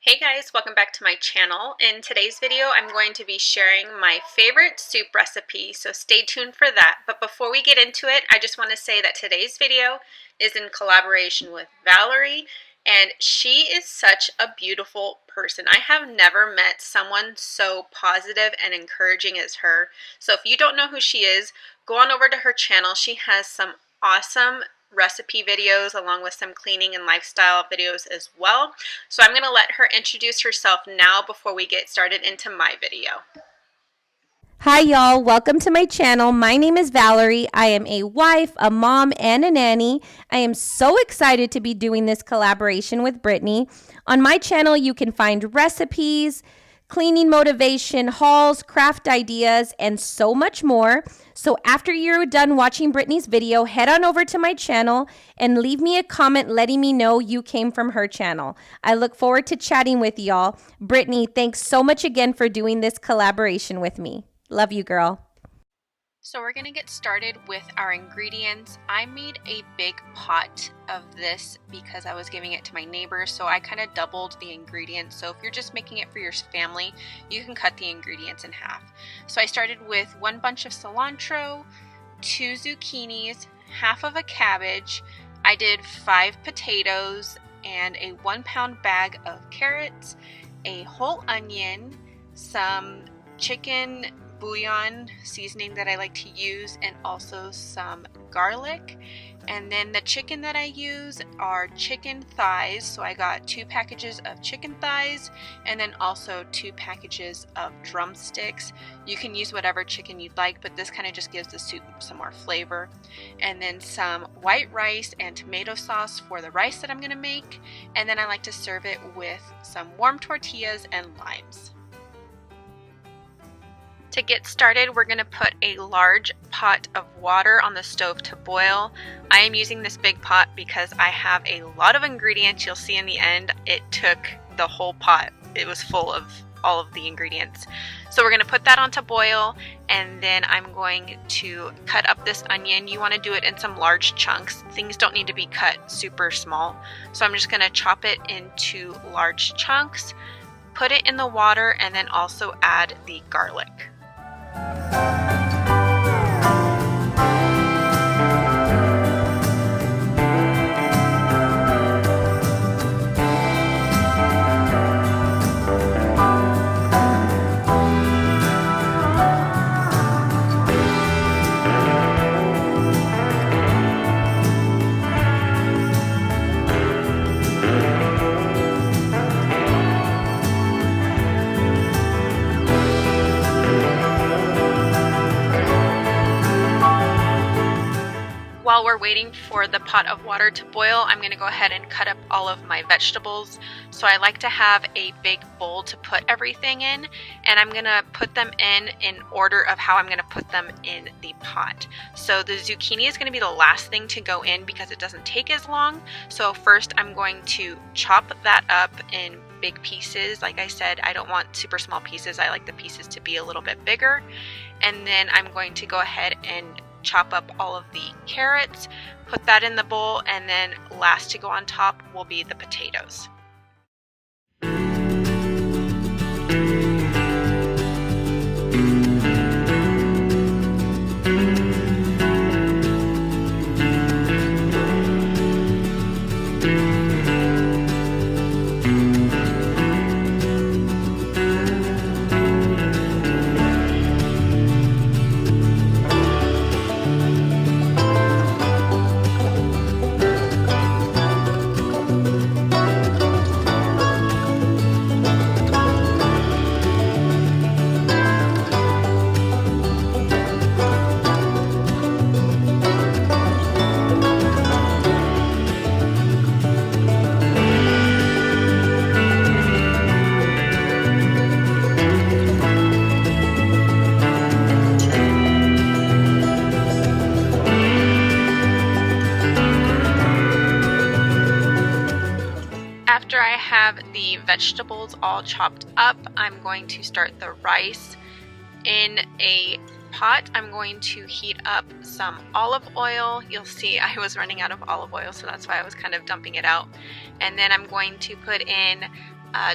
Hey guys, welcome back to my channel. In today's video, I'm going to be sharing my favorite soup recipe, so stay tuned for that. But before we get into it, I just want to say that today's video is in collaboration with Valerie, and she is such a beautiful person. I have never met someone so positive and encouraging as her. So if you don't know who she is, go on over to her channel. She has some awesome recipe videos along with some cleaning and lifestyle videos as well. So I'm going to let her introduce herself now before we get started into my video. Hi y'all, welcome to my channel. My name is Valerie. I am a wife, a mom, and a nanny. I am so excited to be doing this collaboration with Brittany. On my channel, you can find recipes, cleaning motivation, hauls, craft ideas, and so much more. So after you're done watching Brittany's video, head on over to my channel and leave me a comment letting me know you came from her channel. I look forward to chatting with y'all. Brittany, thanks so much again for doing this collaboration with me. Love you, girl. So we're going to get started with our ingredients. I made a big pot of this because I was giving it to my neighbors, so I kind of doubled the ingredients. So if you're just making it for your family, you can cut the ingredients in half. So I started with 1 bunch of cilantro, 2 zucchinis, half of a cabbage. I did 5 potatoes and a 1-pound bag of carrots, a whole onion, some chicken bouillon seasoning that I like to use, and also some garlic. And then the chicken that I use are chicken thighs, so I got 2 packages of chicken thighs and then also 2 packages of drumsticks. You can use whatever chicken you'd like, but this kind of just gives the soup some more flavor. And then some white rice and tomato sauce for the rice that I'm going to make, and then I like to serve it with some warm tortillas and limes. To get started, we're going to put a large pot of water on the stove to boil. I am using this big pot because I have a lot of ingredients. You'll see in the end, it took the whole pot. It was full of all of the ingredients. So we're going to put that on to boil, and then I'm going to cut up this onion. You want to do it in some large chunks. Things don't need to be cut super small. So I'm just going to chop it into large chunks, put it in the water, and then also add the garlic. While we're waiting for the pot of water to boil, I'm going to go ahead and cut up all of my vegetables. So I like to have a big bowl to put everything in, and I'm going to put them in order of how I'm going to put them in the pot. So the zucchini is going to be the last thing to go in because it doesn't take as long. So first I'm going to chop that up in big pieces. Like I said, I don't want super small pieces. I like the pieces to be a little bit bigger. And then I'm going to go ahead and chop up all of the carrots, put that in the bowl, and then last to go on top will be the potatoes. After I have the vegetables all chopped up, I'm going to start the rice. In a pot, I'm going to heat up some olive oil. You'll see I was running out of olive oil, so that's why I was kind of dumping it out. And then I'm going to put in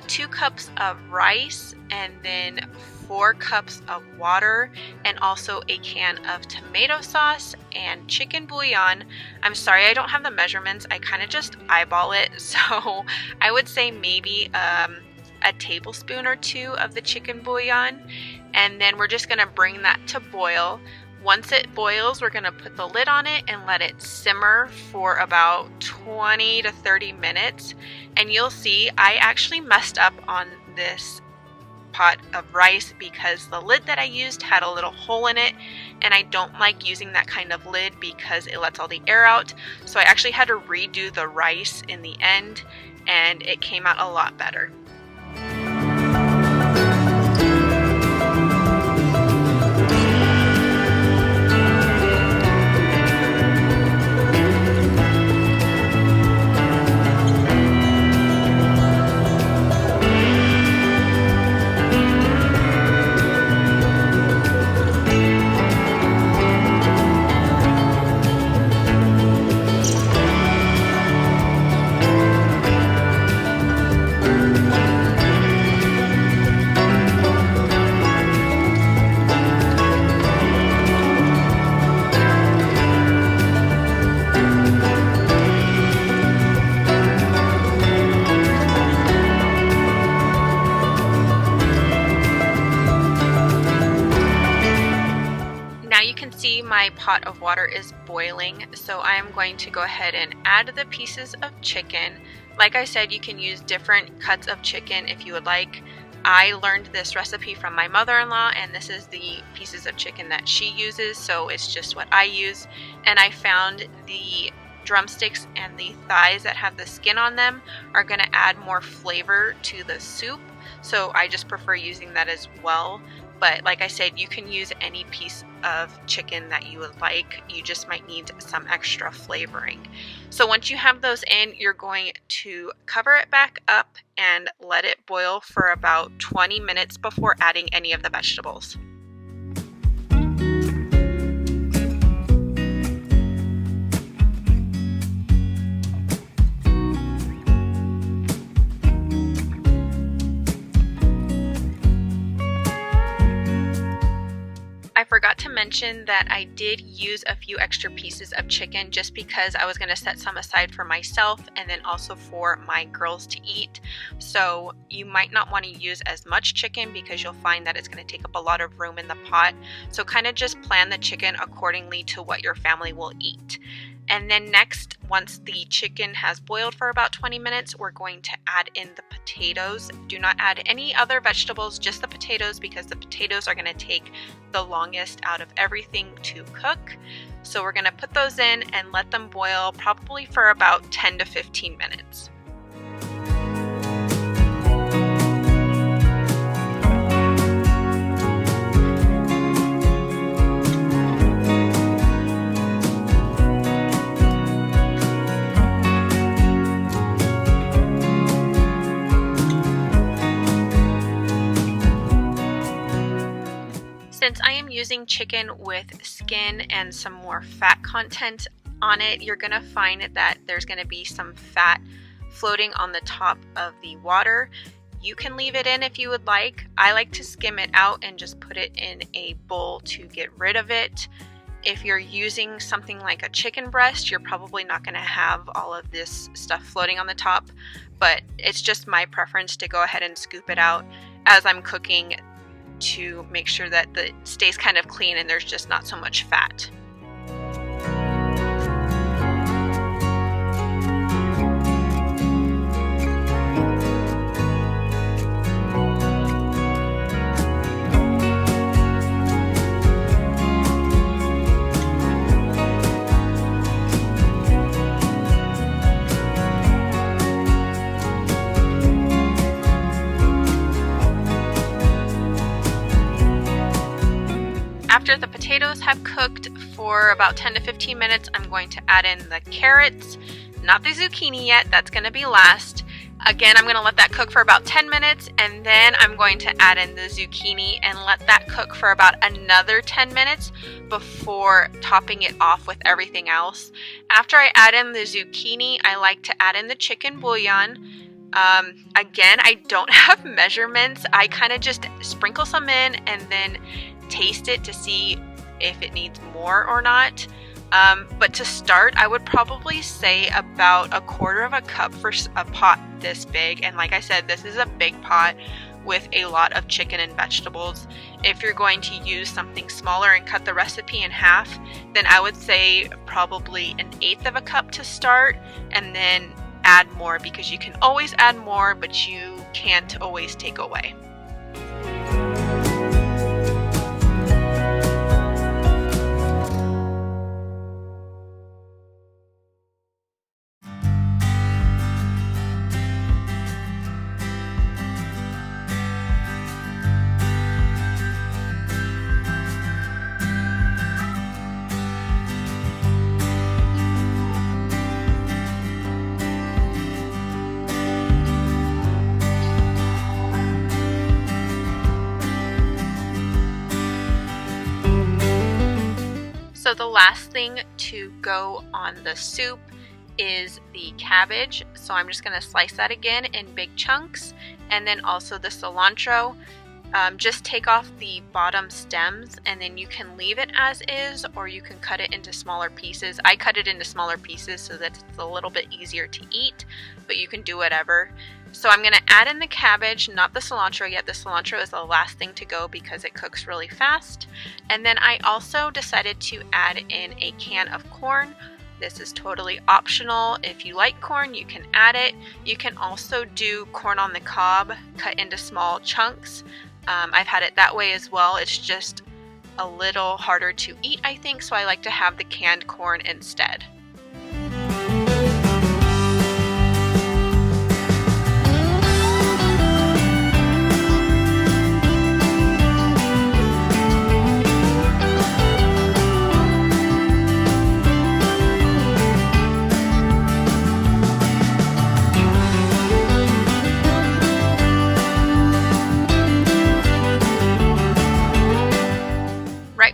2 cups of rice, and then 4 cups of water, and also a can of tomato sauce and chicken bouillon. I'm sorry, I don't have the measurements. I kind of just eyeball it. So I would say maybe a tablespoon or 2 of the chicken bouillon. And then we're just going to bring that to boil. Once it boils, we're going to put the lid on it and let it simmer for about 20 to 30 minutes. And you'll see I actually messed up on this pot of rice because the lid that I used had a little hole in it, and I don't like using that kind of lid because it lets all the air out. So I actually had to redo the rice in the end, and it came out a lot better. My pot of water is boiling, so I am going to go ahead and add the pieces of chicken. Like I said, you can use different cuts of chicken if you would like. I learned this recipe from my mother-in-law, and this is the pieces of chicken that she uses, so it's just what I use. And I found the drumsticks and the thighs that have the skin on them are going to add more flavor to the soup, so I just prefer using that as well. But like I said, you can use any piece of chicken that you would like. You just might need some extra flavoring. So once you have those in, you're going to cover it back up and let it boil for about 20 minutes before adding any of the vegetables. I forgot to mention that I did use a few extra pieces of chicken just because I was going to set some aside for myself and then also for my girls to eat. So you might not want to use as much chicken because you'll find that it's going to take up a lot of room in the pot. So kind of just plan the chicken accordingly to what your family will eat. And then next, once the chicken has boiled for about 20 minutes, we're going to add in the potatoes. Do not add any other vegetables, just the potatoes, because the potatoes are going to take the longest out of everything to cook. So we're going to put those in and let them boil probably for about 10 to 15 minutes. Since I am using chicken with skin and some more fat content on it, you're going to find that there's going to be some fat floating on the top of the water. You can leave it in if you would like. I like to skim it out and just put it in a bowl to get rid of it. If you're using something like a chicken breast, you're probably not going to have all of this stuff floating on the top, but it's just my preference to go ahead and scoop it out as I'm cooking to make sure that it stays kind of clean and there's just not so much fat. After the potatoes have cooked for about 10 to 15 minutes, I'm going to add in the carrots, not the zucchini yet, that's going to be last. Again, I'm going to let that cook for about 10 minutes, and then I'm going to add in the zucchini and let that cook for about another 10 minutes before topping it off with everything else. After I add in the zucchini, I like to add in the chicken bouillon. Again, I don't have measurements. I kind of just sprinkle some in and then taste it to see if it needs more or not. But to start, I would probably say about 1/4 cup for a pot this big. And like I said, this is a big pot with a lot of chicken and vegetables. If you're going to use something smaller and cut the recipe in half, then I would say probably 1/8 cup to start, and then add more, because you can always add more, but you can't always take away. So the last thing to go on the soup is the cabbage. So I'm just going to slice that again in big chunks, and then also the cilantro. Just take off the bottom stems, and then you can leave it as is, or you can cut it into smaller pieces. I cut it into smaller pieces so that it's a little bit easier to eat, but you can do whatever. So I'm going to add in the cabbage, not the cilantro yet. The cilantro is the last thing to go because it cooks really fast. And then I also decided to add in a can of corn. This is totally optional. If you like corn, you can add it. You can also do corn on the cob, cut into small chunks. I've had it that way as well. It's just a little harder to eat, I think, so I like to have the canned corn instead.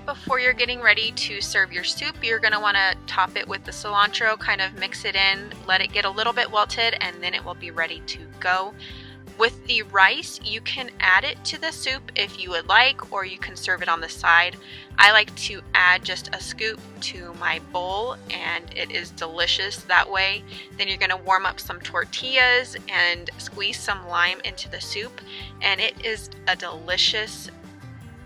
Before you're getting ready to serve your soup, you're going to want to top it with the cilantro, kind of mix it in, let it get a little bit wilted, and then it will be ready to go. With the rice, you can add it to the soup if you would like, or you can serve it on the side. I like to add just a scoop to my bowl, and it is delicious that way. Then you're going to warm up some tortillas and squeeze some lime into the soup, and it is a delicious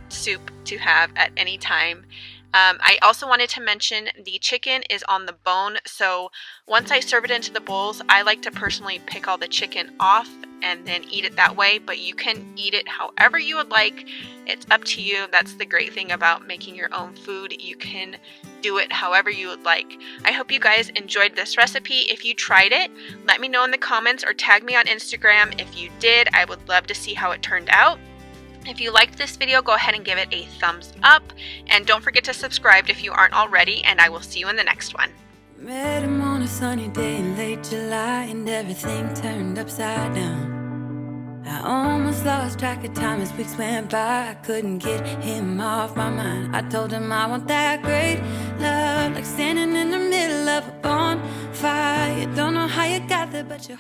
soup to have at any time. I also wanted to mention the chicken is on the bone, so once I serve it into the bowls, I like to personally pick all the chicken off and then eat it that way, but you can eat it however you would like. It's up to you. That's the great thing about making your own food. You can do it however you would like. I hope you guys enjoyed this recipe. If you tried it, let me know in the comments or tag me on Instagram. If you did, I would love to see how it turned out. If you liked this video, go ahead and give it a thumbs up, and don't forget to subscribe if you aren't already, and I will see you in the next one. Met him on a sunny day in late July, and everything turned upside down. I almost lost track of time as weeks went by. I couldn't get him off my mind. I told him I want that great love, like standing in the middle of a bonfire. You don't know how you got there, but you